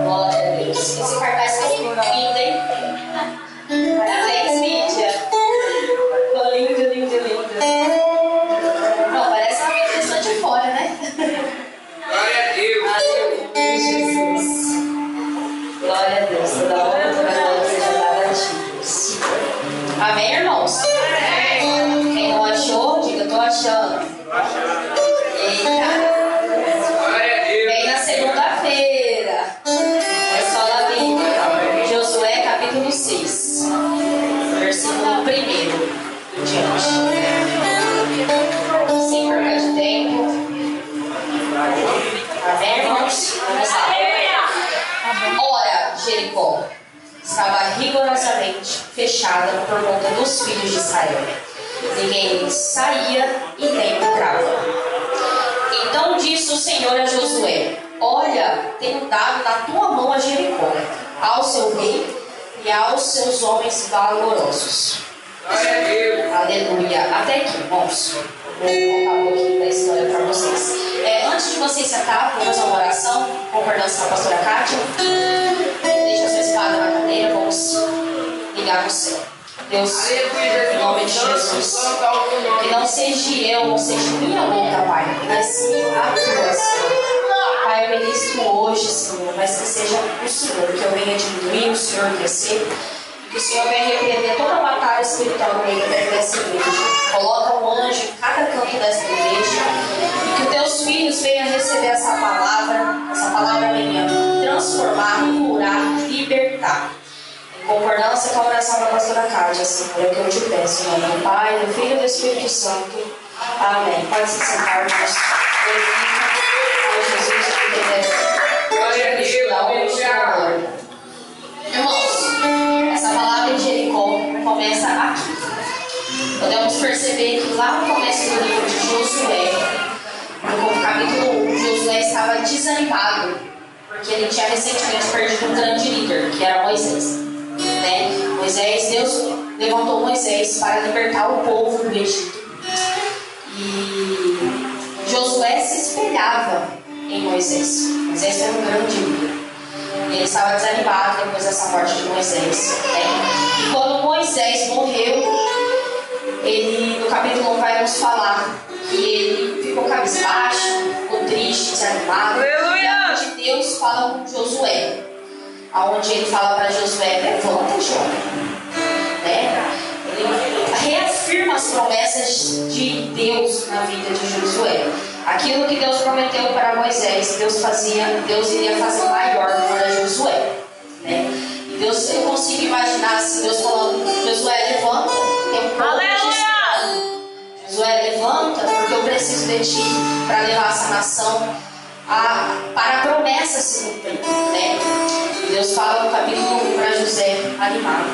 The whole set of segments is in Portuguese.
Glória a Deus. Esse cartaz ficou muito lindo, hein? Parabéns, Mídia. Ficou lindo, lindo, lindo. Não, parece uma pessoa de fora, né? Glória a Deus. Aleluia, Jesus. Glória a Deus. Toda honra, toda glória seja dada a ti, Deus. Amém, irmãos? Amém. Quem não achou, diga, tô achando. Eita. Vem na segunda-feira. É só da Bíblia. Josué, capítulo 6. Versículo 1 do diante. Sem perca de tempo. Amém, irmãos? Vamos lá. Ora, Jericó estava rigorosamente fechada por conta dos filhos de Israel. Ninguém saía e nem entrava. Então disse o Senhor a Josué: olha, tenho dado na tua mão a Jericó, ao seu rei e aos seus homens valorosos. Aleluia. Até aqui, irmãos. Vou contar um pouquinho da história para vocês. Antes de vocês sentar, vou fazer uma oração, concordância com a pastora Kátia. Deixa a sua espada na cadeira, vamos ligar no céu. Deus, em nome de Jesus, que não seja eu, não seja minha boca, Pai, mas sim a tua, Senhor. Pai, eu ministro hoje, Senhor, mas que seja o Senhor, que eu venha diminuir, o Senhor crescer. Que o Senhor venha repreender toda a batalha espiritual no meio dessa igreja. Coloca um anjo em cada canto dessa igreja. E que os teus filhos venham receber essa palavra venha transformar, curar, libertar. Em concordância com a oração da pastora Kátia, Senhor, é o que eu te peço, em nome do Pai, do Filho e do Espírito Santo. Amém. Pode se sentar, irmãos. Glória a Jesus, que glória a Deus. Irmãos, essa palavra de Jericó começa aqui. Podemos perceber que lá no começo do livro de Josué, no capítulo 1, Josué estava desanimado, porque ele tinha recentemente perdido um grande líder, que era Moisés. Deus levantou Moisés para libertar o povo do Egito. E Josué se espelhava em Moisés. Moisés era um grande líder. Ele estava desanimado depois dessa morte de Moisés. E quando Moisés morreu, ele, no capítulo 1, vai nos falar que ele ficou cabisbaixo, ficou triste, desanimado. Aleluia! E Deus fala com Josué, onde ele fala para Josué: levanta, jovem. Ele reafirma as promessas de Deus na vida de Josué. Aquilo que Deus prometeu para Moisés, Deus iria fazer maior para Josué. E Deus, eu consigo imaginar assim, Deus falando: Josué, levanta, tem um povo te esperando. Josué, levanta, porque eu preciso de ti para levar essa nação para a promessa se cumprir. E Deus fala no capítulo 1 para José, animado.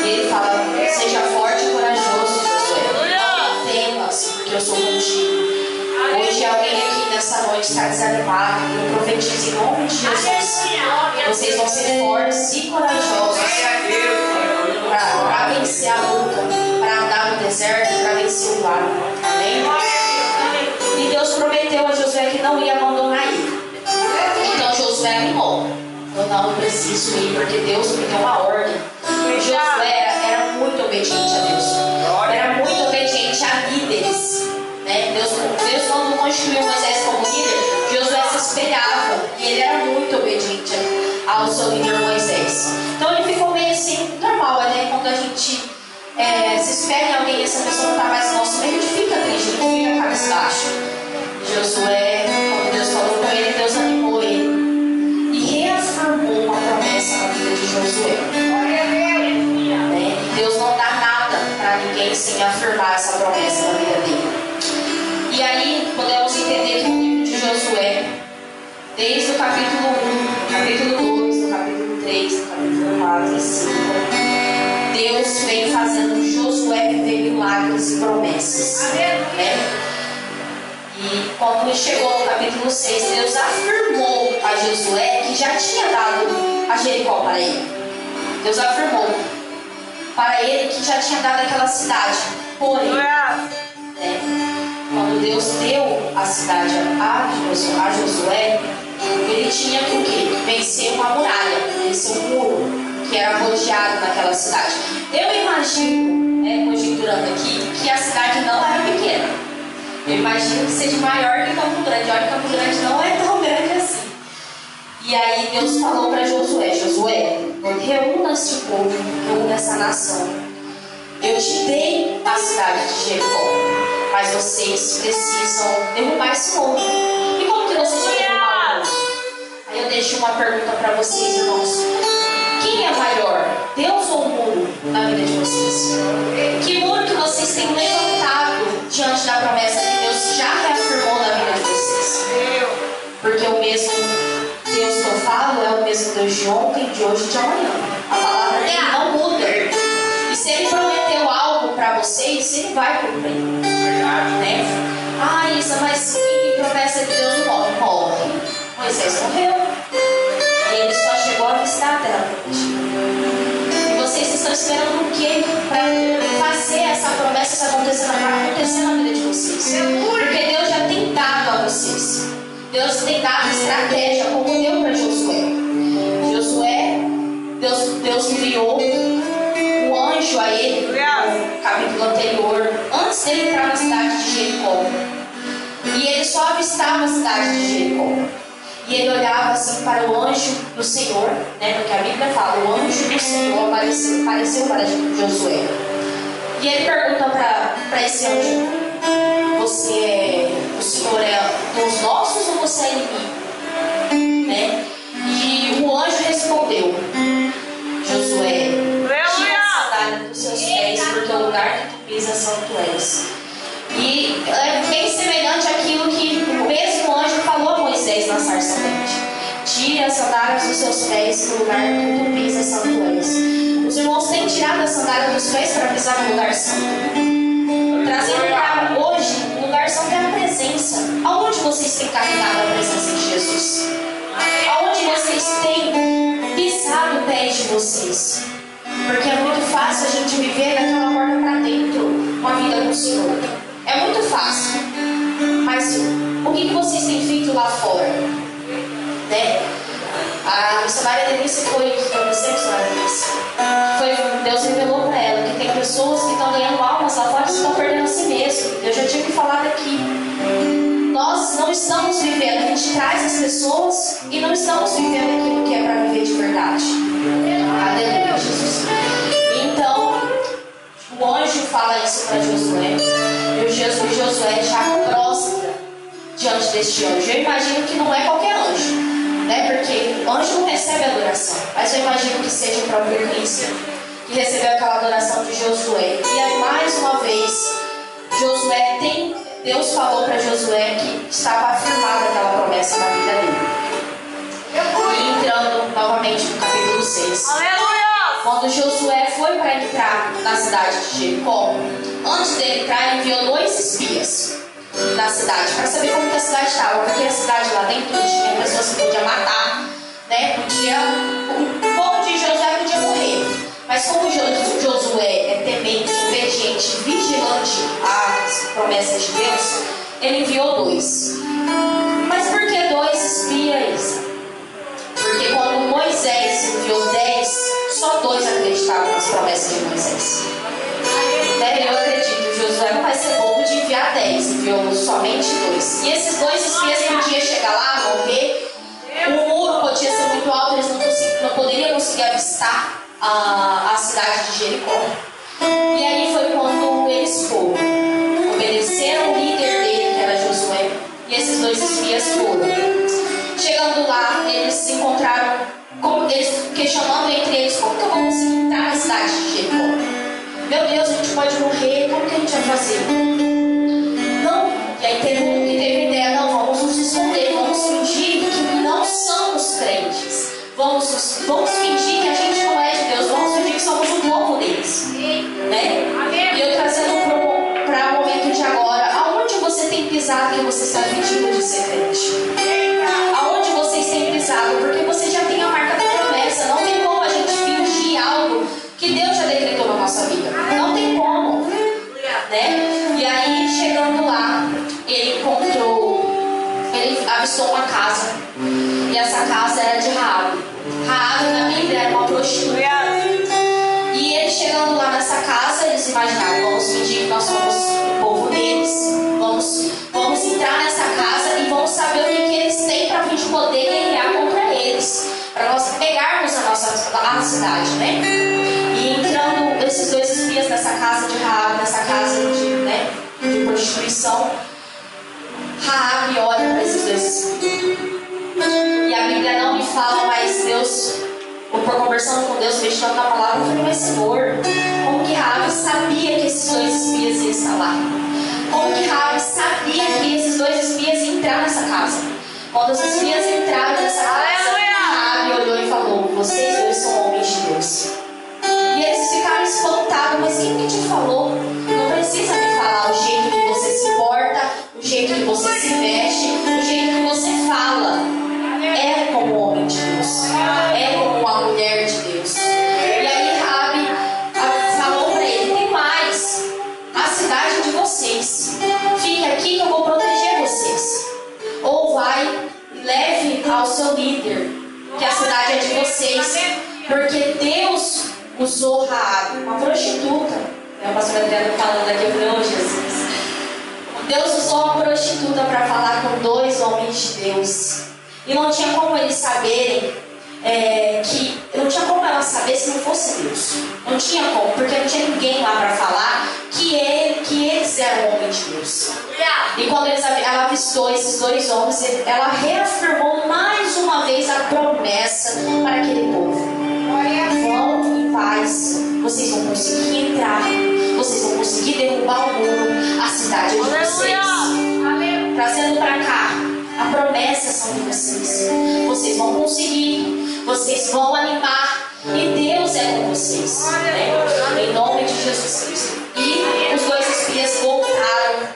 E ele fala: seja forte e corajoso, Josué. Não temas, porque eu sou contigo. Hoje alguém aqui nessa noite está desanimado. Eu profetizo em nome de Jesus. Vocês vão ser fortes e corajosos para vencer a luta, para andar no deserto, para vencer o lago. Amém? E Deus prometeu a Josué que não ia abandonar ele. Então Josué animou: eu não preciso ir, porque Deus me deu uma ordem. Josué era muito obediente a Deus. Era muito obediente a líderes. Deus, quando constituiu Moisés como líder, Josué se espelhava. E ele era muito obediente ao seu líder Moisés. Então ele ficou meio assim, normal, quando a gente se espelha em alguém e essa pessoa não está mais no nosso meio, a gente fica triste, a gente fica cabisbaixo. Josué, quando Deus falou com ele, Deus animou ele e reafirmou uma promessa na vida de Josué. Deus não dá nada para ninguém sem afirmar essa promessa na vida dele. E aí podemos entender que no livro de Josué, desde o capítulo 1, capítulo 2, no capítulo 3, no capítulo 4 e 5, Deus vem fazendo Josué viver milagres e promessas. E quando chegou no capítulo 6, Deus afirmou a Josué que já tinha dado a Jericó para ele. Deus afirmou para ele que já tinha dado aquela cidade. Porém, quando Deus deu a cidade a Josué, ele tinha que o quê? Vencer uma muralha, vencer um muro que era rodeado naquela cidade. Eu imagino, conjecturando aqui, que a cidade não era pequena. Eu imagino que seja maior que Campo Grande. Olha, Campo Grande não é tão grande assim. E aí Deus falou para Josué: Josué, reúna esse povo, reúna essa nação. Eu te dei a cidade de Jericó, mas vocês precisam derrubar esse muro. E como que vocês vão derrubar o muro? Aí eu deixo uma pergunta para vocês, irmãos. Quem é maior, Deus ou o muro na vida de vocês? Que muro que vocês têm levantado diante da promessa que Deus já reafirmou na vida de vocês? Porque o mesmo Deus que eu falo é o mesmo Deus de ontem, de hoje e de amanhã. A palavra dele não muda. E se ele prometeu algo para vocês, ele vai cumprir. Né? Ah, Isa, mas quem promessa de Deus não morre? Moisés morreu. E ele só chegou a visitar a terra prometida. E vocês estão esperando o quê? Para fazer essa promessa acontecer na vida de vocês. Porque Deus já tem dado a vocês. Deus tem dado estratégia, como deu para Josué. Deus enviou o anjo a ele, no capítulo anterior, antes dele entrar na cidade de Jericó. E ele só avistava a cidade de Jericó. E ele olhava assim para o anjo do Senhor, né? Porque a Bíblia fala, o anjo do Senhor apareceu para Josué. E ele pergunta para esse anjo: o Senhor é dos nossos ou você é inimigo? Né? E o anjo respondeu: Josué, tira a sandália dos seus pés, porque o lugar que tu pisas santo és. E é bem semelhante àquilo que o mesmo anjo falou a Moisés na sarça ardente: tire as sandálias dos seus pés, no lugar que tu pisas santo és. Os irmãos têm tirado a sandália dos pés para pisar no lugar santo. Trazendo para hoje, o lugar santo é a presença. Aonde vocês têm caminhado a presença de Jesus? Aonde vocês têm pisado o pé de vocês? Porque é muito fácil a gente viver daquela porta para dentro, uma vida com o Senhor. É muito fácil. Mas o que vocês têm feito lá fora? Né? A missionária Denise foi Deus revelou para ela que tem pessoas que estão ganhando almas lá fora e estão perdendo a si mesmo. Eu já tinha que falar daqui. Nós não estamos vivendo, a gente traz as pessoas e não estamos vivendo aquilo que é para viver de verdade. Aleluia, Jesus. Então, o anjo fala isso para Josué. E Josué já prostra diante deste anjo. Eu imagino que não é qualquer anjo, né? Porque anjo não recebe adoração, mas eu imagino que seja o próprio Cristo que recebeu aquela adoração de Josué. E aí, mais uma vez, Deus falou para Josué que estava afirmada aquela promessa na vida dele. E entrando novamente no capítulo 6. Aleluia! Quando Josué foi para entrar na cidade de Jericó, antes dele entrar, ele enviou 2 espias na cidade para saber como que a cidade estava. Porque a cidade lá dentro tinha pessoas que podiam matar, né? O povo de Josué podia morrer. Mas como Josué é temente, obediente, vigilante às promessas de Deus, ele enviou 2. Mas por que 2 espias? Porque quando Moisés enviou 10, só 2 acreditavam nas promessas de Moisés. Eu acredito, Josué não vai ser bobo de enviar 10, enviou somente 2. E esses 2 espias podiam chegar lá, morrer, o muro podia ser muito alto, eles não poderiam conseguir avistar a cidade de Jericó. E aí foi quando eles foram, obedeceram o líder dele, que era Josué, e esses 2 espias foram. Chegando lá, eles se encontraram, eles questionando entre eles: como que eu vou conseguir entrar na cidade de Jericó? Meu Deus, a gente pode morrer, como que a gente vai fazer? Não, e aí teve um que teve a ideia: não, vamos nos esconder, vamos fingir que não somos crentes, vamos fingir que a gente não é de Deus, vamos fingir que somos o povo deles, né? E eu trazendo para o momento de agora: aonde você tem pisado que você está fingindo de ser crente? Aonde vocês têm pisado? Porque você já tem a marca da promessa. Não tem como a gente fingir algo que Deus já decretou na nossa vida. Não tem como, né? E aí, chegando lá, ele avistou uma casa. E essa casa era de Raabe. Raabe na Bíblia era uma prostituta. E ele chegando lá nessa casa, eles imaginaram, vamos fingir que nós somos o povo deles. Vamos entrar nessa casa e vamos saber o que eles têm para a gente poder guerrear contra eles. Para nós pegarmos a cidade, né? E entrando esses dois espias nessa casa de Raabe, nessa casa de prostituição, Raabe olha para esses dois espias. E a Bíblia não me fala, mas Deus, por conversando com Deus, meditando na palavra, eu falei, mas Senhor, como que Raabe sabia que esses dois espias iam estar lá? Como que Raabe sabia que esses dois espias iam entrar nessa casa? Quando os espias entraram nessa casa, Raabe olhou e falou, vocês dois são homens de Deus. E eles ficaram espantados, mas quem que te falou? Não precisa me falar o jeito que você se porta, o jeito que você se veste, o jeito que você fala. É como homem de Deus, é como uma mulher de Deus. E aí Raabe falou para ele, tem mais, a cidade de vocês, fique aqui que eu vou proteger vocês. Ou vai, leve ao seu líder, que a cidade é de vocês, porque Deus usou Raabe, uma prostituta. O pastor Adriano falando aqui, eu falei, oh Jesus. Deus usou uma prostituta para falar com dois homens de Deus. E não tinha como eles saberem não tinha como ela saber se não fosse Deus. Não tinha como, porque não tinha ninguém lá para falar que eles eram homens de Deus. E quando ela avistou esses dois homens, ela reafirmou mais uma vez a promessa para aquele povo. Vão em paz, vocês vão conseguir entrar, vocês vão conseguir derrubar o muro, a cidade é de vocês. Trazendo para cá, a promessa são de vocês. Vocês vão conseguir, vocês vão animar, e Deus é com vocês, né? Em nome de Jesus Cristo. E os dois espias voltaram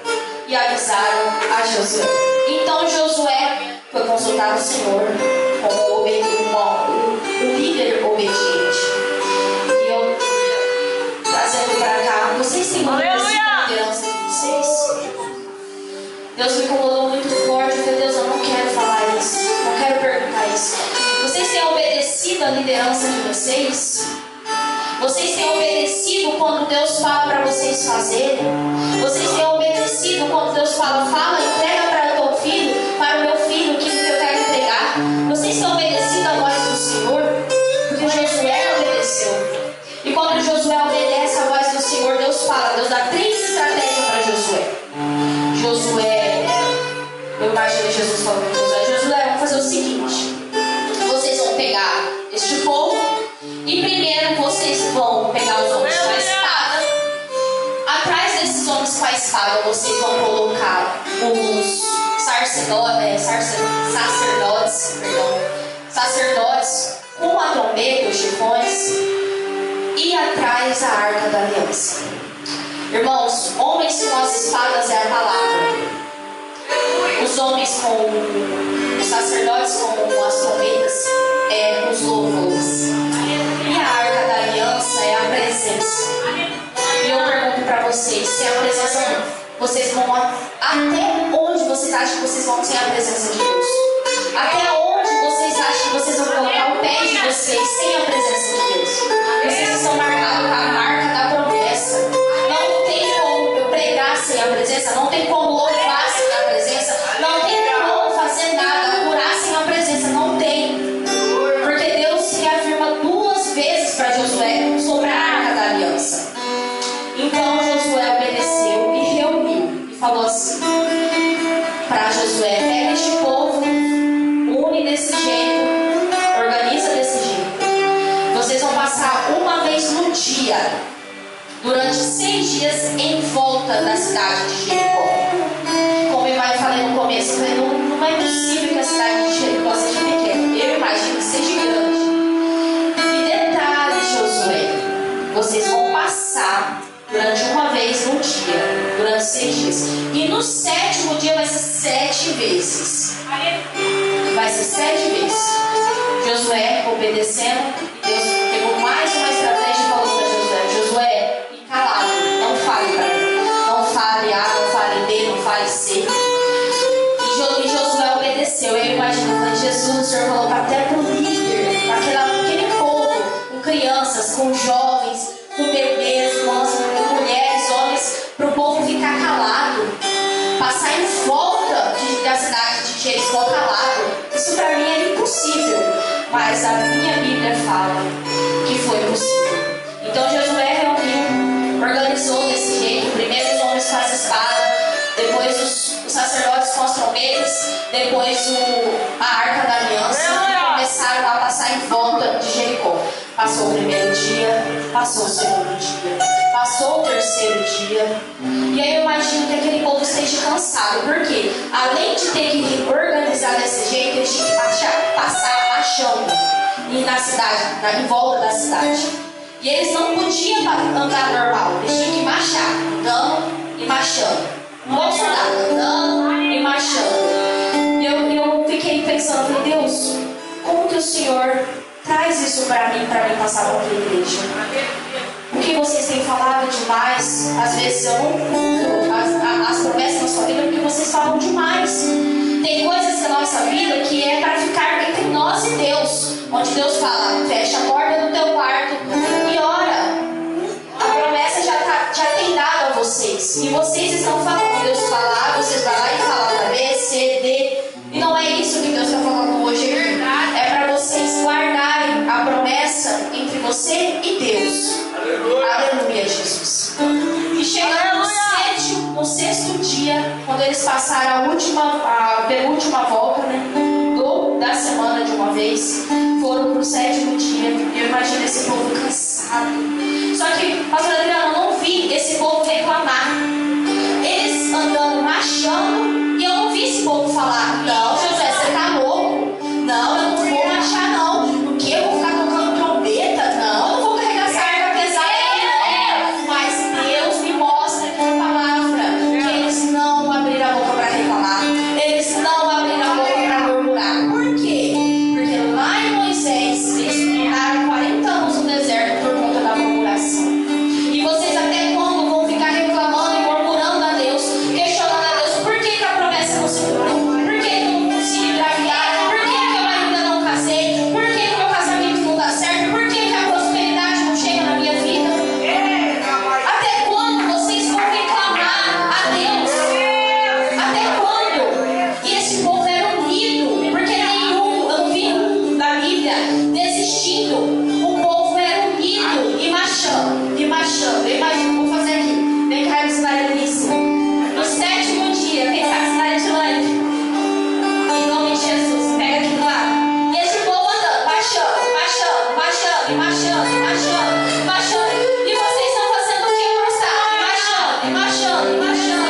e avisaram a Josué. Então Josué foi consultar o Senhor como um líder obediente. E eu trazendo para cá, vocês têm uma liderança de vocês? Deus me incomodou muito forte. Eu falei, Deus, eu não quero falar isso, não quero perguntar isso. Vocês têm obedecido a liderança de vocês? Vocês têm obedecido quando Deus fala para vocês fazerem? Vocês têm obedecido quando Deus fala, entrega para o teu filho, para o meu filho, o que eu quero entregar? Vocês têm obedecido a voz do Senhor? Porque Josué obedeceu. E quando Josué obedece a voz do Senhor, Deus fala, Deus dá 3 estratégias para Josué. Eu imaginei Jesus falando com Josué, vamos fazer o seguinte, vocês vão pegar este povo e primeiro vocês vão pegar os homens com a espada. Atrás desses homens com a espada vocês vão colocar os sacerdotes com a trombeta, os chifões, e atrás a arca da aliança. Irmãos, homens com as espadas é a palavra. Os homens os sacerdotes com as trombetas é os louvores. E a arca da aliança é a presença. E eu pergunto para vocês, se a presença, vocês vão até onde vocês acham que vocês vão sem a presença de Deus? Até onde vocês acham que vocês vão colocar o pé de vocês sem a presença de Deus? Vocês estão marcados com a marca da promessa. Não tem como pregar sem a presença, não tem como louvar sem a presença, não tem como fazer nada, curar sem a presença, não tem. Porque Deus reafirma 2 vezes para Josué sobre a arca da aliança. Então Josué obedeceu e reuniu e falou assim para Josué, pega este povo, une desse jeito, organiza desse jeito. Vocês vão passar uma vez no dia, durante 6 dias em volta da cidade de Jericó. Como eu falei no começo, não é possível que a cidade de Jericó seja pequena. Eu imagino que seja grande. E detalhe, Josué, vocês vão passar durante uma vez no dia, durante 6 dias. E no 7º dia vai ser 7 vezes. Vai ser 7 vezes. Josué obedecendo, Deus pegou mais uma estratégia e falou para Josué, Josué, fique calado, não fale para mim, não fale A, não fale B, não fale C. E Josué obedeceu. aconteceu? Eu imagino, eu falei, Jesus, o Senhor falou até para o líder, para aquele povo, com crianças, com jovens, com bebês, com mulheres, homens, para o povo ficar calado, passar em volta da cidade de Jericó calado. Isso para mim era impossível, mas a minha Bíblia fala que foi possível. Então Josué reuniu, organizou desse jeito. Primeiro os homens com as espadas, depois os sacerdotes com as trombetas, depois a arca da aliança, e começaram a passar em volta de Jericó. Passou o primeiro dia, passou o segundo dia, passou o terceiro dia. E aí eu imagino que aquele povo esteja cansado, porque além de ter que organizar desse jeito, eles tinham que passar marchando na cidade, em volta da cidade. E eles não podiam andar normal, eles tinham que marchar, andando e marchando. Igual soldado, andando e marchando. E eu fiquei pensando, falei, Deus, como que o Senhor traz isso para mim passar para a igreja? O que vocês têm falado demais, às vezes eu não cumpro as promessas da sua vida, porque vocês falam demais. Tem coisas na nossa vida que é para ficar entre nós e Deus, onde Deus fala, fecha a porta do teu quarto e ora. A promessa já tem dado a vocês, e vocês estão falando. Deus fala, vocês vão lá e falam B, C, D, e não é isso que Deus está falando hoje aqui. É para vocês guardarem a promessa entre você e Deus. Aleluia, Jesus. E chegando no sexto dia, quando eles passaram a penúltima volta, né, da semana de uma vez, foram para o sétimo dia. Eu imagino esse povo cansado. Só que, pastor Adriano, eu não vi esse povo reclamar. Eles andando, marchando, e eu não vi esse povo falar, não, José, você tá louco? Não, eu não vou marchar não. O que? Eu vou ficar tocando trombeta? Não, eu não vou carregar essa arca pesada. Mas Deus me mostra aqui na palavra que eles não abriram a boca para reclamar. Eles não abriram a boca para murmurar. Por quê? Porque lá em Moisés, eles ficaram 40 anos no deserto por conta da murmuração. E vocês até quando vão ficar reclamando e murmurando a Deus, questionando a Deus, por que a promessa não se cumpriu? Por que eu não consegui engravidar? Por que eu ainda não casei? Por que o meu casamento não dá certo? Por que a prosperidade não chega na minha vida? Até quando vocês vão reclamar a Deus? Até quando? E esse povo era unido, porque nenhum, eu não vi um da Bíblia desistindo. O povo era unido e marchando, e marchando. Eu imagino, vou fazer aqui. Vem cá, missionária Alice. No sétimo dia, quem sabe missionária Tilane? Em nome de Jesus, pega aqui do lado. E esse povo andando, marchando, marchando, marchando, e marchando, e marchando, e marchando. E vocês estão fazendo o que prostado? Marchando, e marchando, e marchando.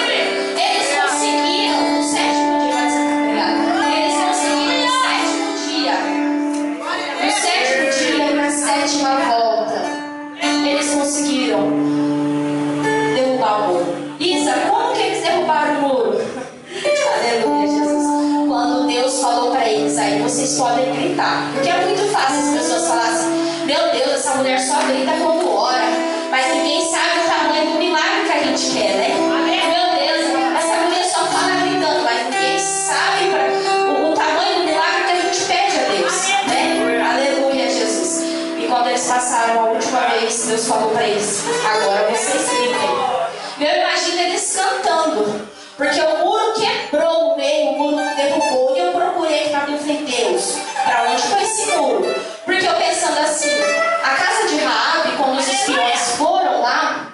Eles conseguiram no sétimo dia, vai ser obrigada. Eles conseguiram no sétimo dia. No sétimo dia, na sétima volta, eles conseguiram derrubar o muro. Isa, como que eles derrubaram o muro? Aleluia, Jesus. Quando Deus falou para eles, aí vocês podem gritar. Porque é muito fácil as pessoas falarem assim, meu Deus, essa mulher só grita quando ora. Mas ninguém sabe o tamanho do milagre que a gente quer, né? Meu Deus, essa mulher só fala gritando, mas ninguém sabe o tamanho do milagre que a gente pede a Deus, né? Aleluia, Jesus. E quando eles passaram a última vez, Deus falou para eles, agora vocês gritem. Eu imagino eles cantando, porque o muro quebrou no meio, o muro derrubou, e eu procurei para mim, falei, Deus, para onde foi esse muro? Porque eu pensando assim, a casa de Raabe, quando os espiões foram lá,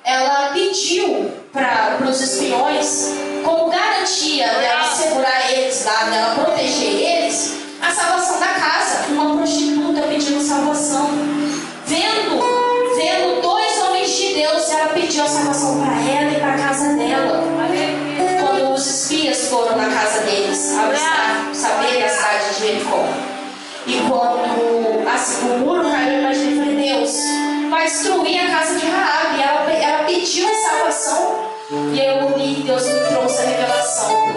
ela pediu para os espiões, como garantia dela segurar eles lá, dela proteger eles, a salvação da casa. Uma prostituta pedindo salvação, vendo dois homens de Deus, ela pediu a salvação para ela e para a casa dela. Quando os espias foram na casa deles, saber a cidade de Jericó, e quando o muro caiu, eu imaginei, falei, Deus vai destruir a casa de Raabe. Ela pediu a salvação, e eu li, Deus me trouxe a revelação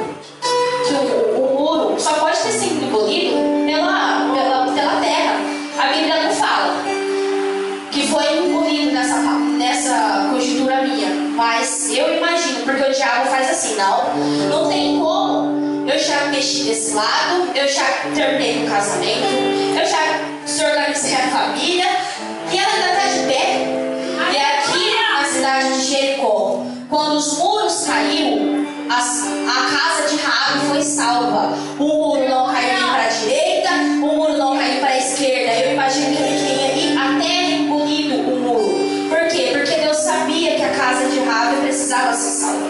que o muro só pode ter sido engolido pela terra. A Bíblia não fala que foi engolido nessa conjuntura minha, mas eu imagino, porque o diabo faz assim, não tem como eu já mexi deixe desse lado, eu já terminei o casamento, eu já desorganizei a família, e ela ainda está de pé. E aqui na cidade de Jericó, quando os muros caíram, a casa de Raabe foi salva. O muro não caiu nem para a direita, o muro não caiu para a esquerda. Eu imagino que ele queria ir até engolido o muro. Por quê? Porque Deus sabia que a casa de Raabe precisava ser salva.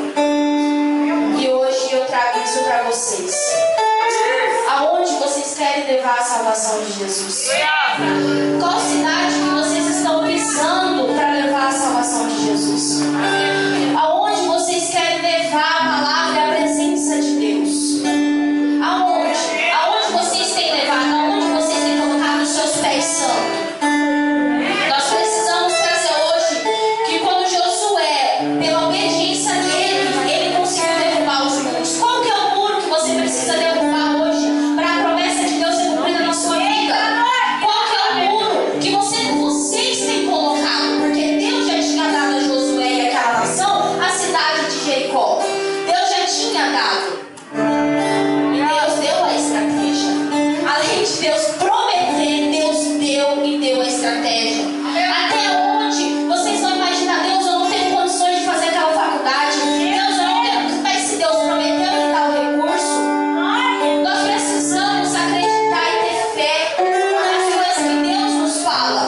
E hoje eu trago isso para vocês. Aonde vocês querem levar a salvação de Jesus? Qual cidade que vocês estão pisando para levar a salvação de Jesus? Aonde vocês querem levar a palavra e a presença de Deus? Aonde? Aonde vocês têm levado? Aonde vocês têm colocado os seus pés santos? Nós precisamos trazer hoje que quando Josué, pela obediência dele, ele conseguiu derrubar os muros. Qual que é o muro que você precisa derrubar hoje para a promessa de Deus ser cumprida na sua vida? Qual que é o muro que vocês têm colocado? Porque Deus já tinha dado a Josué e aquela nação a cidade de Jericó. Deus já tinha dado. E Deus deu a estratégia. Além de Deus prometer, Deus deu e deu a estratégia. Até onde vocês vão imaginar, Deus, eu não tenho condições de fazer aquela faculdade. Deus, eu não tenho. Mas se Deus prometeu me dar o recurso, nós precisamos acreditar e ter fé nas coisas que Deus nos fala.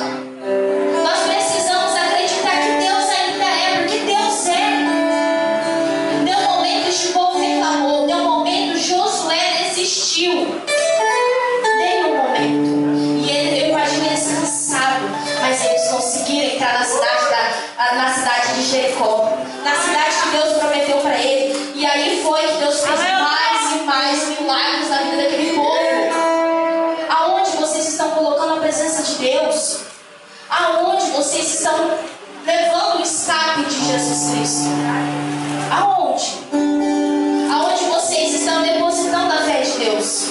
Nós precisamos acreditar que Deus ainda é, porque Deus é. Deu momentos que o povo reclamou, deu momentos Josué desistiu. Deu um momento. E eu imagino eles cansados, mas eles conseguiram entrar na cidade de Jericó, na cidade que Deus prometeu para ele. E aí foi que Deus fez mais e mais milagres na vida daquele povo. Aonde vocês estão colocando a presença de Deus? Aonde vocês estão levando o escape de Jesus Cristo? Aonde? Aonde vocês estão depositando a fé de Deus?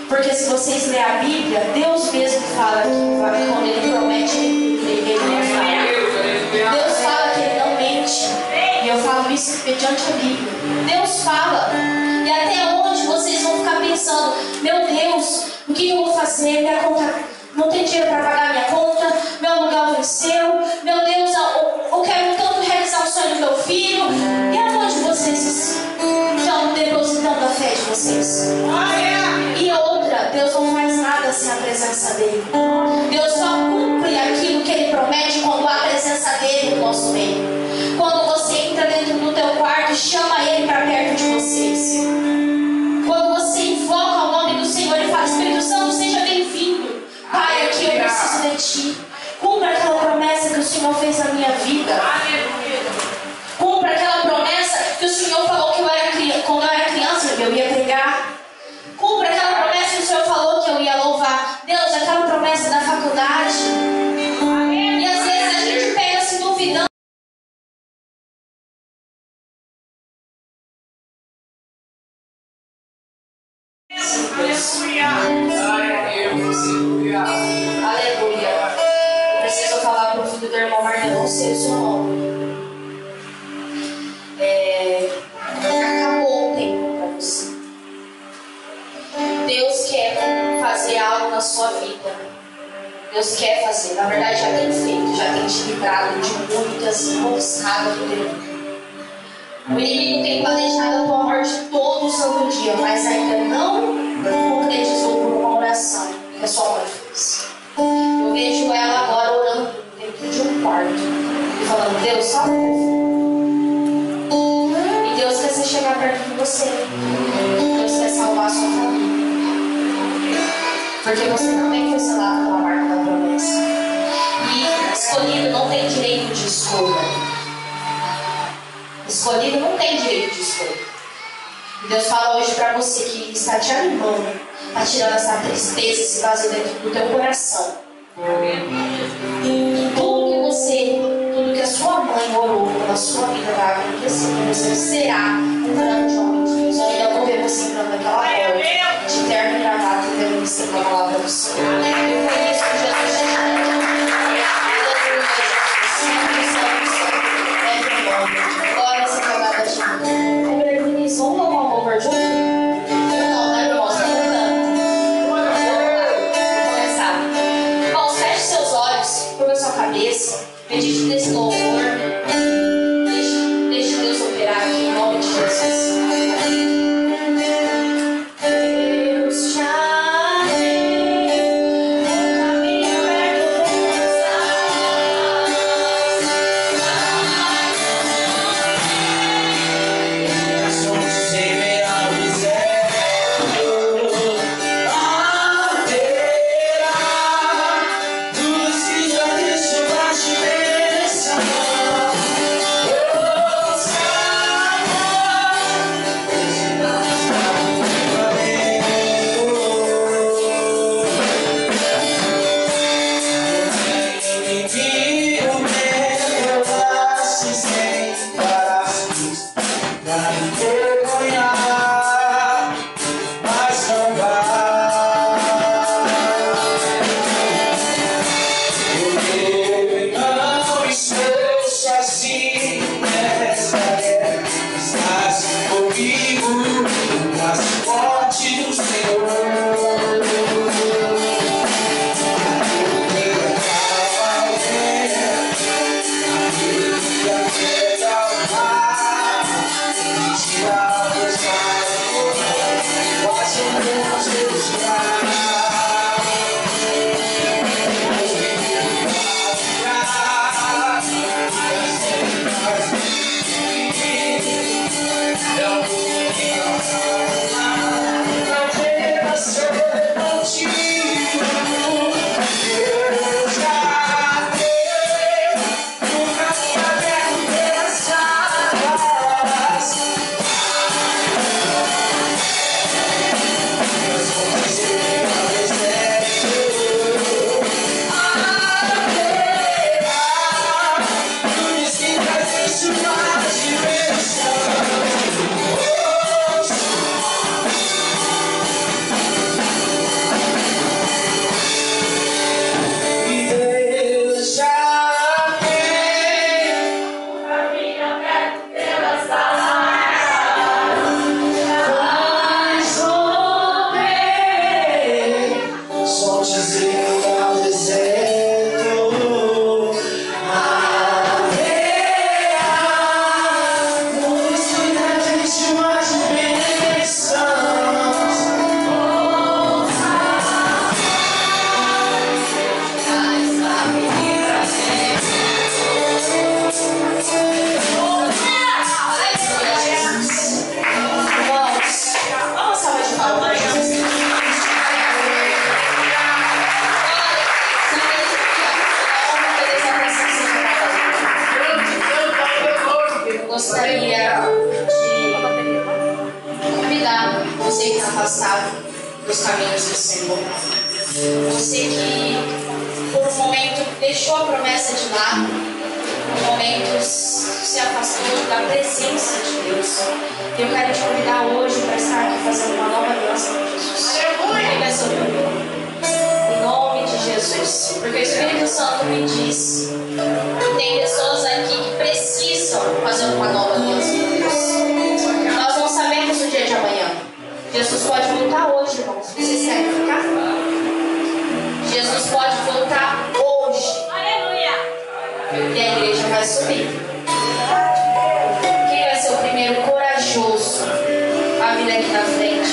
Porque se vocês lerem a Bíblia, Deus mesmo fala que quando Ele promete, Ele não fala. Deus fala que Ele não mente. E eu falo isso mediante a Bíblia. Deus fala. E até onde vocês vão ficar pensando, meu Deus, o que eu vou fazer? Minha conta não tem dinheiro para pagar minha conta, meu aluguel venceu, meu Deus, eu quero tanto realizar o sonho do meu filho. E aonde vocês estão depositando a fé de vocês? E outra, Deus não faz nada sem a presença dele. Deus só cumpre aquilo que ele promete quando há a presença dele no nosso meio. Quando você entra dentro do teu quarto e chama ele para perto de vocês. Quando você invoca o nome do Senhor e fala, Espírito Santo, seja bem-vindo. Pai, aqui eu preciso de ti. Cumpra aquela promessa que o Senhor fez na minha vida. Cumpra aquela promessa que o Senhor falou que quando eu era criança eu ia pregar. Cumpra aquela promessa que o Senhor falou que eu ia louvar. Deus, aquela promessa da faculdade. E às vezes a gente pega se duvidando. Aleluia. Eu preciso falar para o filho do irmão Marta, não sei o seu nome. Acabou o tempo para você. Deus quer fazer algo na sua vida. Deus quer fazer. Na verdade, já tem feito. Já tem te livrado de muitas emboscadas do inimigo. O inimigo tem planejado a tua morte todo santo dia, mas ainda não concretizou por uma oração que a sua mãe fez. Eu vejo ela agora orando dentro de um quarto e falando, Deus, salva o povo. E Deus quer se chegar perto de você. Deus quer salvar a sua família. Porque você também foi selado pela marca da promessa. E escolhido não tem direito de escolha. Escolhido não tem direito de escolha. E Deus fala hoje para você que está te animando a tirar essa tristeza, esse vazio dentro do teu coração. E tudo que a sua mãe orou pela sua vida vai acontecer. Você será um grande homem de Deus. Eu ainda vou ver você entrando naquela porta de terno e gravata e tendo visto a palavra do Senhor. E foi isso que Jesus te chamou. Glória seja dada a ti. Vamos louvar o louvor junto? Não, né? forte no Senhor. Gostaria de convidar você que está afastado dos caminhos do Senhor, você que por um momento deixou a promessa de lado, por momentos se afastou da presença de Deus. Eu quero te convidar hoje para estar aqui fazendo uma nova aliança com Jesus. Aleluia! Sobre o meu. Em nome de Jesus, porque o Espírito Santo me diz que tem pessoas aqui que precisam fazer uma nova aliança com Deus. Nós não sabemos o dia de amanhã. Jesus pode voltar hoje, irmãos. Vocês querem ficar? Jesus pode voltar hoje. Aleluia! E a igreja vai subir. Quem vai ser o primeiro corajoso a vir aqui na frente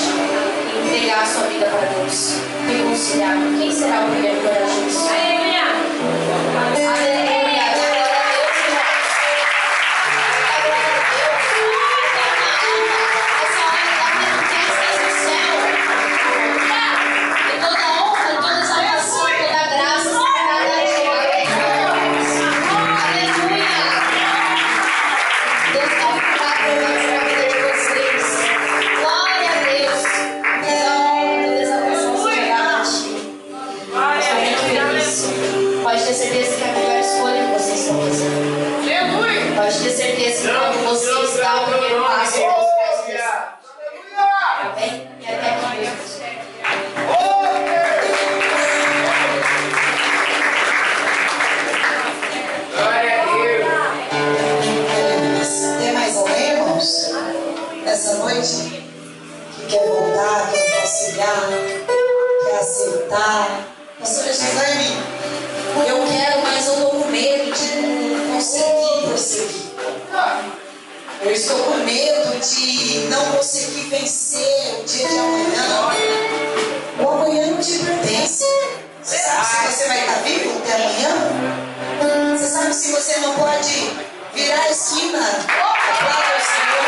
e entregar a sua vida para Deus? Reconciliar. Quem será o primeiro corajoso? Aleluia! Aleluia! Pode ter certeza que a melhor escolha que vocês estão fazendo. Pode ter certeza que quando você está o primeiro passo, Deus faz isso. Amém? E até aqui mesmo. Tem mais alguém, irmãos, nessa noite que quer voltar, quer reconciliar, quer aceitar? Pastora Gisele, eu quero, mas eu estou com medo de não conseguir prosseguir. Eu estou com medo de não conseguir vencer o dia de amanhã. O amanhã não te pertence. Você sabe se você vai estar vivo até amanhã? Você sabe se você não pode virar a esquina? Aplauda o Senhor.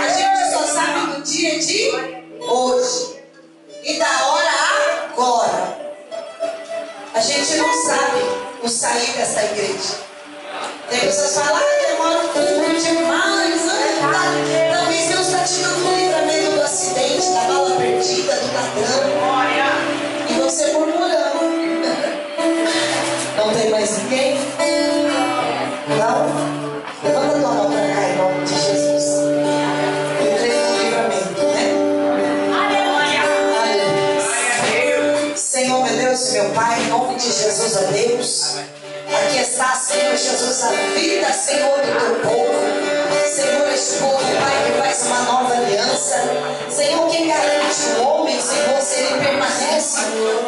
A gente só sabe do dia de hoje e da hora agora. A gente não sabe o sair dessa igreja. Tem pessoas que falam, demora um pouco demais. Talvez Deus está te dando um livramento do acidente, da bala perdida, do ladrão. E você murmurando. Não tem mais ninguém? Não? Levanta a tua mão para cá em nome de Jesus. Eu creio no livramento, né? Aleluia. Senhor, meu Deus e meu Pai, em nome de Jesus, a Deus. Aqui manifestar, Senhor Jesus, a vida, Senhor, do teu povo. Senhor, este povo, Pai, que faz uma nova aliança. Senhor, quem garante o homem, Senhor, se ele permanece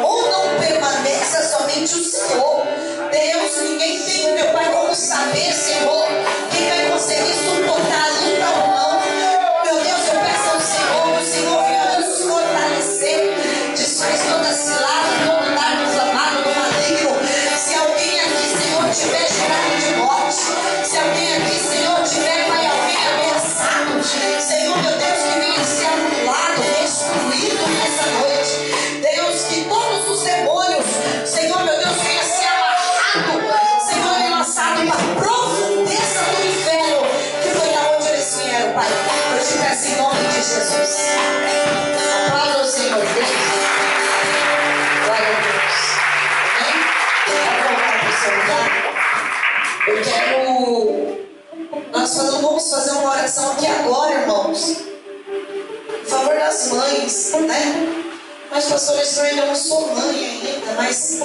ou não permaneça, somente o Senhor. Deus, ninguém tem, meu Pai, como saber, Senhor, quem vai conseguir suportar a luta ou não. Meu Deus, eu peço ao Senhor, que o Senhor venha nos fortalecer, desfaz toda cilada, todo dardo inflamado do maligno. Se alguém aqui, Senhor, tiver gerado de morte, se alguém aqui, Senhor, tiver, Pai, alguém ameaçado, Senhor, meu Deus, que venha ser anulado, destruído nessa noite. Deus, que todos os demônios, Senhor, meu Deus, venha ser amarrado, Senhor, e lançado para a profundeza do inferno, que foi da onde eles vieram, Pai. Eu te peço em nome de Jesus. Aplauda o Senhor, Deus. Glória a Deus. Amém? Pode voltar para o seu lugar. Eu quero... Nós vamos fazer uma oração aqui agora, irmãos. Em favor das mães, né? Mas, pastor, eu ainda não sou mãe ainda, mas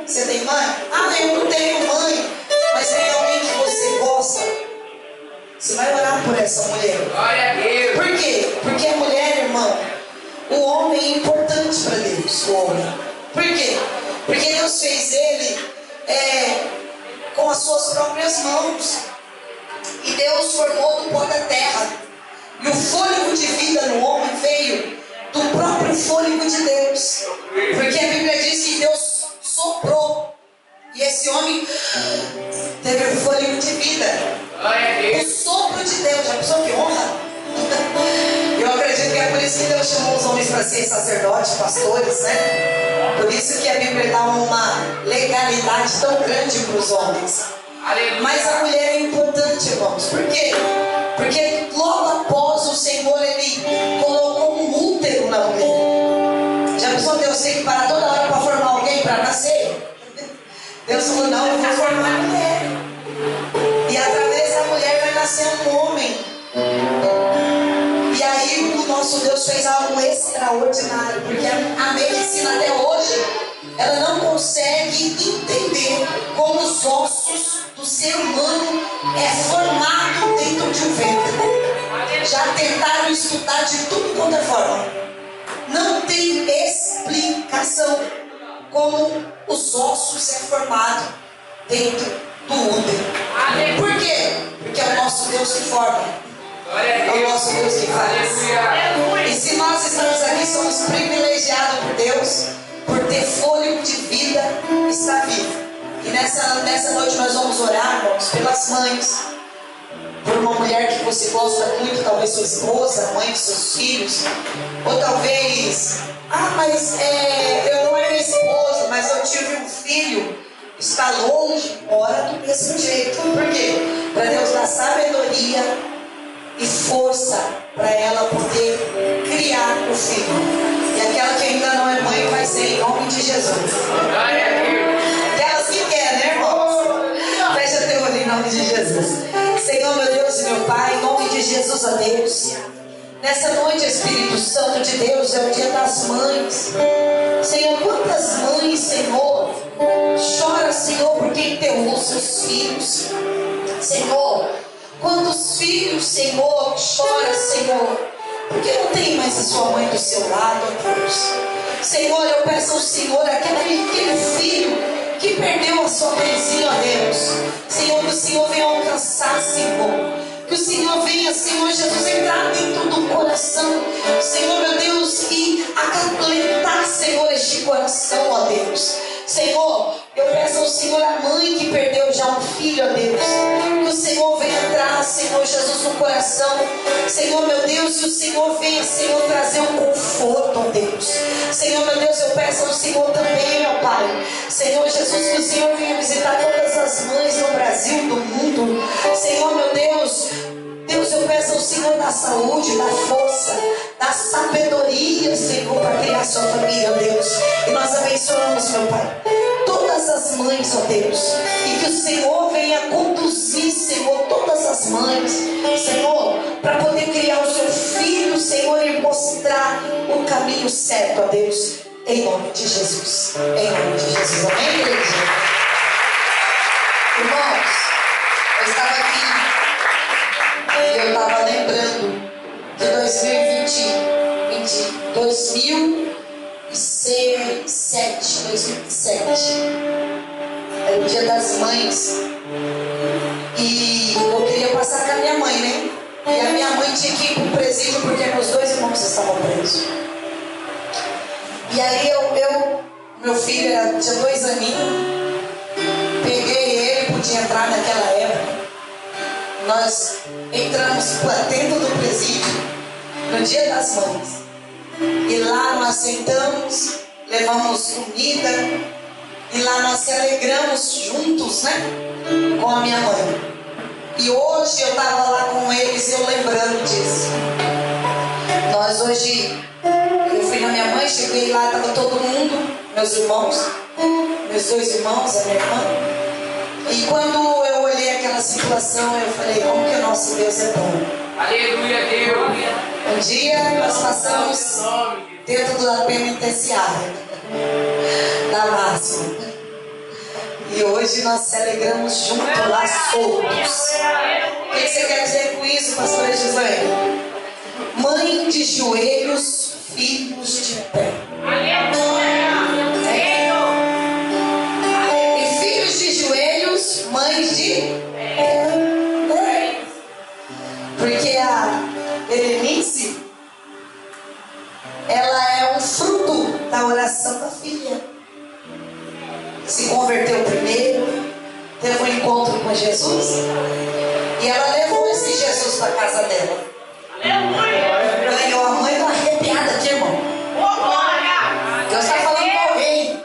você tem mãe? Ah, eu não tenho mãe, mas tem alguém que você gosta. Você vai orar por essa mulher. Glória a Deus. Por quê? Porque a mulher, irmão, o homem é importante para Deus, o homem. Por quê? Porque Deus fez ele com as suas próprias mãos. E Deus formou do pó da terra. E o fôlego de vida no homem veio do próprio fôlego de Deus. Porque a Bíblia diz que Deus soprou. E esse homem teve o fôlego de vida. O sopro de Deus. Já pensou que honra? Eu acredito que é por isso que Deus chamou os homens para ser sacerdotes, pastores, né? Por isso que a Bíblia dá uma legalidade tão grande para os homens. Mas a mulher é importante, irmãos. Por quê? Porque logo após o Senhor, Ele colocou um útero na mulher. Já pensou Deus tem que parar toda hora para formar alguém para nascer? Deus falou, não, eu vou formar a mulher. E através da mulher vai nascer um homem. E aí o nosso Deus fez algo extraordinário. Porque a medicina até hoje, ela não consegue entender como os ossos do ser humano é formado dentro de um ventre. Já tentaram estudar de tudo quanto é forma. Não tem explicação como os ossos é formado dentro do útero. Por quê? Porque é o nosso Deus que forma. É o nosso Deus que faz. E se nós estamos aqui, somos privilegiados por Deus, por ter fôlego de vida, estar vivo. E nessa noite nós vamos orar, irmãos, pelas mães, por uma mulher que você gosta muito, talvez sua esposa, mãe dos seus filhos, ou talvez, mas eu não é minha esposa, mas eu tive um filho, está longe, ora do mesmo jeito. Por quê? Para Deus dar sabedoria e força para ela poder criar o filho. E aquela que ainda não é mãe vai ser em nome de Jesus. Aquelas que querem, né, irmãos? Fecha teu olho em nome de Jesus. Senhor, meu Deus e meu Pai, em nome de Jesus, ó Deus. Nessa noite, Espírito Santo de Deus, é o dia das mães. Senhor, quantas mães, Senhor, chora, Senhor, porque enterrou seus filhos. Senhor, quantos filhos, Senhor, chora, Senhor, porque não tem mais a sua mãe do seu lado, ó Deus. Senhor, eu peço ao Senhor, aquele filho que perdeu a sua mãezinha, ó Deus. Senhor, que o Senhor venha alcançar, Senhor. Que o Senhor venha, Senhor Jesus, entrar dentro do coração, Senhor, meu Deus, e acalentar, Senhor, este coração, ó Deus. Senhor, eu peço ao Senhor, a mãe que perdeu já um filho, ó Deus, que o Senhor venha entrar, Senhor Jesus, no coração, Senhor, meu Deus, que o Senhor venha, Senhor, trazer um conforto, ó Deus. Senhor, meu Deus, eu peço ao Senhor também, meu Pai, Senhor Jesus, que o Senhor venha visitar todas as mães do Brasil, do mundo. Senhor, meu Deus, eu peço ao Senhor da saúde, da força, da sabedoria, Senhor, para criar sua família, ó Deus. E nós abençoamos, meu Pai, todas as mães, ó Deus. E que o Senhor venha conduzir, Senhor, todas as mães, Senhor, para poder criar o seu filho, Senhor, e mostrar o caminho certo, ó Deus. Em nome de Jesus. Em nome de Jesus. Amém, igreja? Irmãos, eu estava aqui e eu estava lembrando de 2007, era o Dia das Mães, e eu queria passar com a minha mãe, né? E a minha mãe tinha que ir para o presídio porque meus dois irmãos estavam presos. E aí meu filho tinha 2 aninhos, peguei ele, podia entrar naquela época. Nós entramos para dentro do presídio no Dia das Mães. E lá nós sentamos, levamos comida, e lá nós se alegramos juntos, né? Com a minha mãe. E hoje eu estava lá com eles e eu lembrando disso. Nós hoje, eu fui na minha mãe, cheguei lá, estava todo mundo, meus irmãos, meus 2 irmãos, a minha irmã. E quando eu olhei aquela situação, eu falei, como que o nosso Deus é bom. Aleluia, Deus. Um dia nós passamos dentro da penitenciária da Máxima. E hoje nós se alegramos juntos lá soltos. O que você quer dizer com isso, pastora Gislaine? Mãe de joelhos, filhos de pé. E filhos de joelhos, mães de pé. Porque a Berenice, ela é um fruto da oração da filha. Se converteu primeiro, teve um encontro com Jesus, e ela levou esse Jesus para casa dela. Ganhou a mãe, tá arrepiada aqui, irmão. Deus está falando com alguém.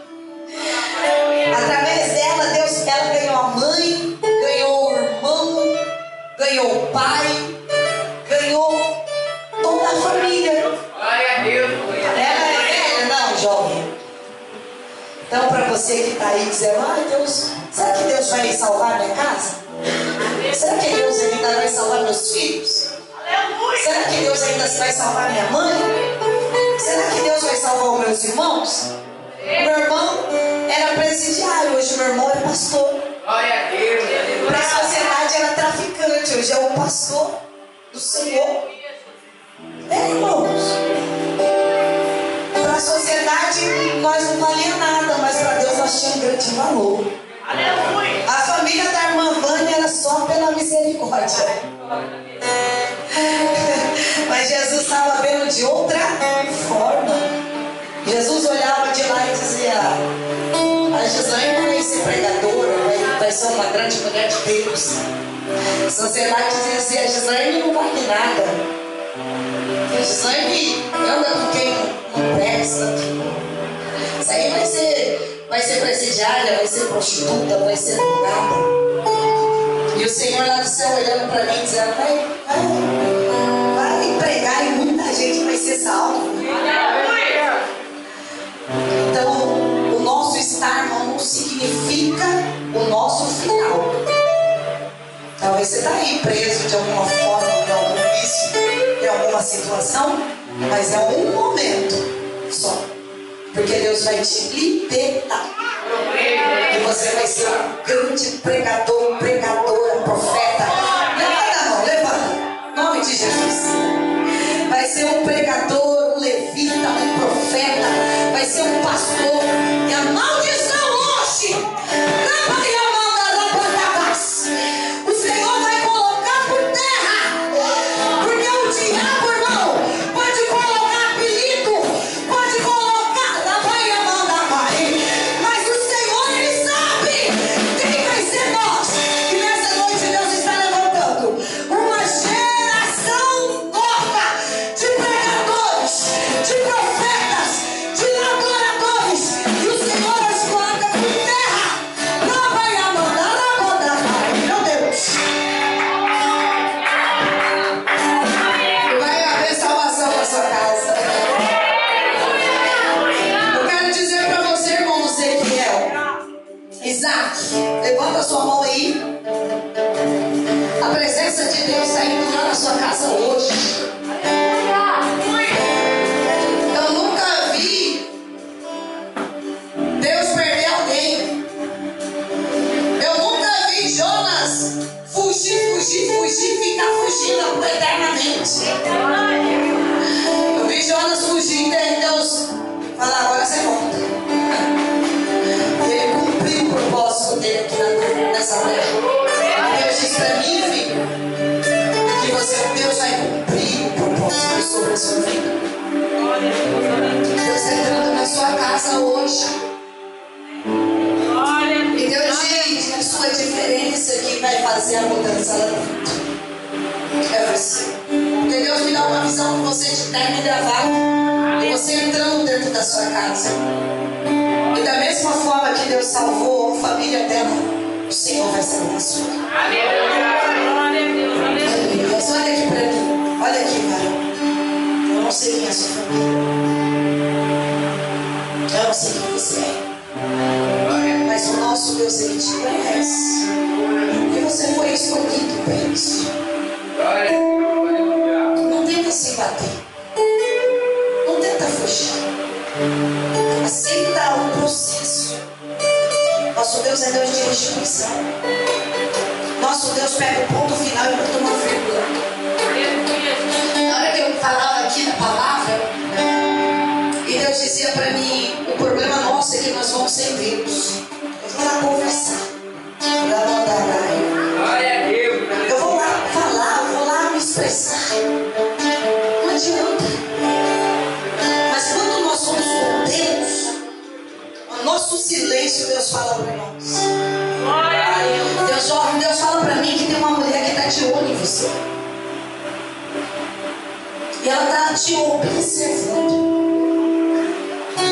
Através dela, ela ganhou a mãe, ganhou o irmão, ganhou o pai, ganhou toda a família. Glória a Deus. Ela é velha, não, jovem. Então, para você que está aí dizendo, ai Deus, será que Deus vai salvar minha casa? Será que Deus ainda vai salvar meus filhos? Será que Deus ainda vai salvar minha mãe? Será que Deus vai salvar os meus irmãos? Meu irmão era presidiário, hoje meu irmão é pastor. Glória a Deus. Para a sociedade era traficante, hoje é o pastor do Senhor. Irmãos, para a sociedade nós não valia nada, mas para Deus nós tínhamos grande valor. Aleluia. A família da irmã Vânia era só pela misericórdia. Mas Jesus estava vendo de outra forma. Jesus olhava de lá e dizia, a Gislaine vai ser pregadora, vai ser uma grande mulher de Deus. A sociedade dizia assim, a Gislaine não vale nada. A Gislaine anda com quem não presta. Isso aí vai ser presidiária, vai ser prostituta, vai ser drogada. E o Senhor lá do céu olhando para mim dizendo, vai pregar e muita gente vai ser salva. Então, o nosso estar não significa o nosso final. Talvez você está aí preso de alguma forma, em algum vício, em alguma situação, mas é um momento só. Porque Deus vai te libertar. E você vai ser um grande pregador, pregadora, profeta. Levanta a mão, levanta. Em nome de Jesus. Vai ser um pregador, um levita, um profeta. Vai ser um pastor. E a maldição hoje, o Senhor vai colocar por terra. Porque o diabo, irmão, pode colocar apelido, pode colocar da Bahia, mas o Senhor, Ele sabe quem vai ser nós. E nessa noite Deus está levantando uma geração nova de pregadores, de profetas, de adoradores. E o Senhor os coloca por terra. Não vai amandar, meu Deus. Vai haver salvação na sua casa. Eu quero dizer para você, irmão do Ezequiel, Isaac, levanta sua mão aí. A presença de Deus está indo lá na sua casa hoje. Eu nunca vi Deus perder alguém. Eu nunca vi fugir, ficar fugindo eternamente. Eu vi Jonas fugindo e Deus falar, agora você volta. Ele cumpriu o propósito dele aqui nessa terra. Deus disse para mim, filho, que Deus vai cumprir o propósito sobre a sua vida. Deus está entrando na sua casa hoje. E Deus diz que a sua diferença que vai fazer a mudança lá dentro é você. Porque Deus me dá uma visão que você de terno e gravata, e você entrando dentro da sua casa. E da mesma forma que Deus salvou a família dela, o Senhor vai salvar a sua. Mas olha aqui para mim, olha aqui, varão. Eu não sei quem é a sua família. Eu não sei quem você é. Mas o nosso Deus, Ele te conhece. E você foi escolhido para isso. Não tenta se bater. Não tenta fugir. Aceita o processo. Nosso Deus é Deus de restituição. Nosso Deus pega o ponto final e bota uma vírgula. Na hora que eu falava aqui na palavra, e Deus dizia para mim, o problema nosso é que nós vamos sem Deus. Eu vou lá conversar. Eu vou lá falar, eu vou lá me expressar. Não adianta. Mas quando nós somos com Deus, o nosso silêncio, Deus fala para nós. Deus fala para mim que tem uma mulher que está de olho em você. E ela está te observando.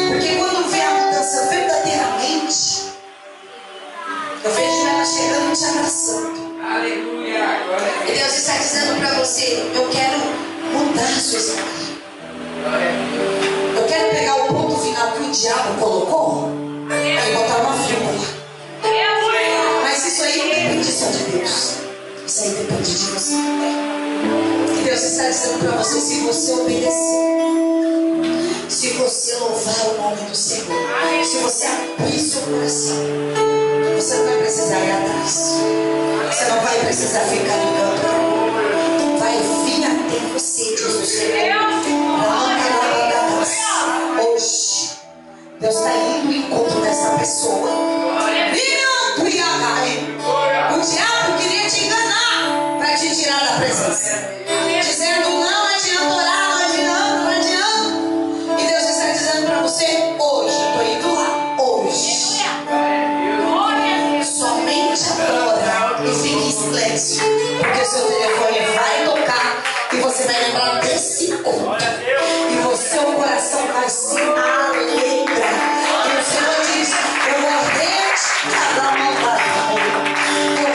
Porque quando vê a mudança verdadeiramente, eu vejo ela chegando e te abraçando. Aleluia. E Deus está dizendo para você, eu quero mudar a sua história. Eu quero pegar o ponto final que o diabo colocou e botar uma vírgula. Mas isso aí não depende só de Deus. Isso aí depende de você. E Deus está dizendo para você, se você obedecer, se você louvar o nome do Senhor, se você abrir seu coração, você não vai precisar ir atrás. Você não vai precisar ficar ligando. Vai vir até você, diz o Senhor. Hoje, Deus está indo em encontro dessa pessoa. O diabo queria te enganar para te tirar da presença, dizendo não adianta orar, não adianta. E Deus está dizendo para você, hoje, estou indo lá, hoje. Somente adora e fique em silêncio, porque o seu telefone vai tocar e você vai lembrar desse encontro. E você, o coração vai se alegrar. E o Senhor diz, eu vou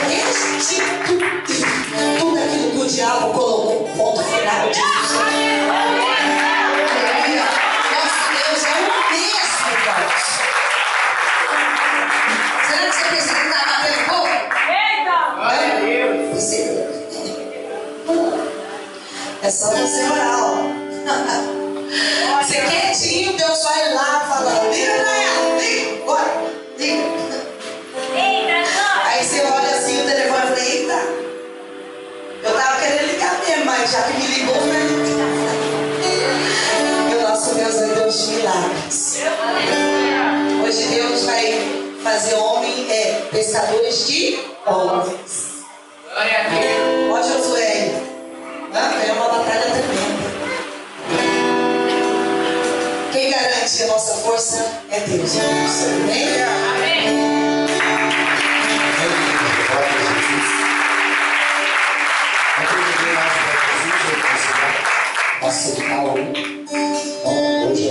restituir tudo aquilo que o diabo colocou, ponto final. Nosso Deus é o mesmo, irmãos. Será que você pensa que está batendo pouco? Eita! Você. É só você orar, ó. Você quietinho, Deus vai lá falando, liga pra ela, liga, bora, liga. Aí você olha assim o telefone e fala, eita, eu tava querendo ligar mesmo, mas já que me ligou, né? E o nosso Deus é Deus de milagres. Hoje Deus vai fazer pescadores de homens. Ó Josué, é uma batalha tremenda. Quem garante a nossa força é Deus. Amém? Amém. Aceitar hoje é